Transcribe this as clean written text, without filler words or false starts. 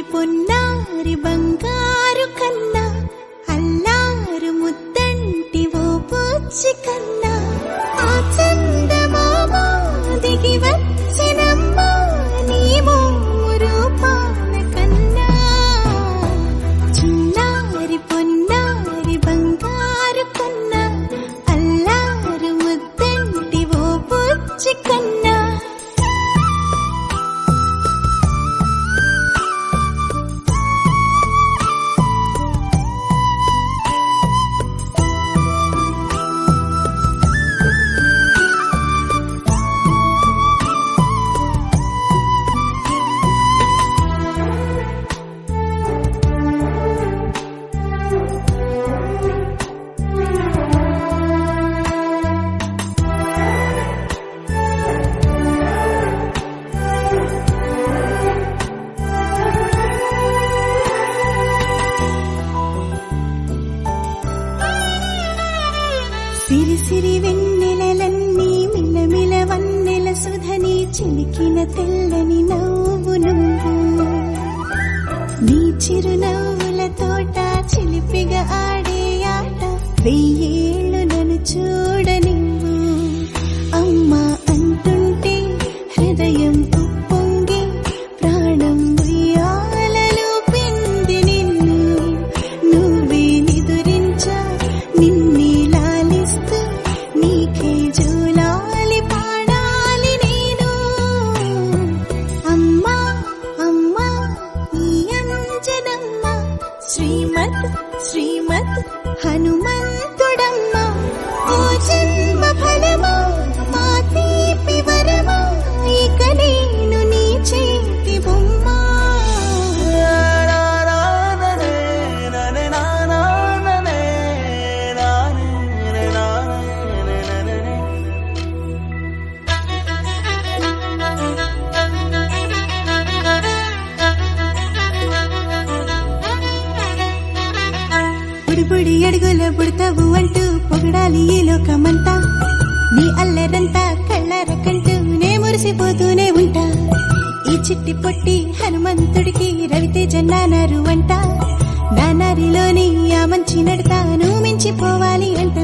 చిన్నారి పొన్నారి బంగారు కన్నా అల్లారు ముద్దంటి ఓ పూచి కన్నా ఆ చందమామ దిగి వచ్చినమ్మా నీ రూపాన కన్నా చిన్నారి పొన్నారి బంగారు కన్నా అల్లారు ముద్దంటి ఓ పూచి కన్నా సిరి సిరి వెన్నెలలన్నీ మిలమిల వన్నెల సుధని చిలికిన తెల్లని నవ్వు నువ్వు నీ చిరునవ్వుల తోట చిలిపిగా ఆడే ఆట వెయ్యేళ్ళు నన్ను చూడనివ్వు అమ్మా అంటుంటే హృదయం ఉప్పొంగి ప్రాణం ఉయ్యాలలో పిండి నిన్ను నువ్వే నిదురించా నిన్నే నీకే జోలాలి పాడాలి నేను అమ్మా అమ్మా ఈ అంజనమ్మ శ్రీమత్ శ్రీమత్ హనుమంతుడమ్మ ఓ జన్మ ఫలమా మా తీపి వరమా ఇక నేను నీ చేతి బొమ్మ బుడి అడుగుల బుడతావు అంటూ పొగడాలి ఈ లోకమంతా నీ అల్లరంతా కళ్ళారకంటూ నే మురిసిపోతూనే ఉంటా ఈ చిట్టి పొట్టి హనుమంతుడికి రవితేజ నానారు అంట నానారిలోని ఆ మంచి నడతా నువ్వు మించిపోవాలి అంట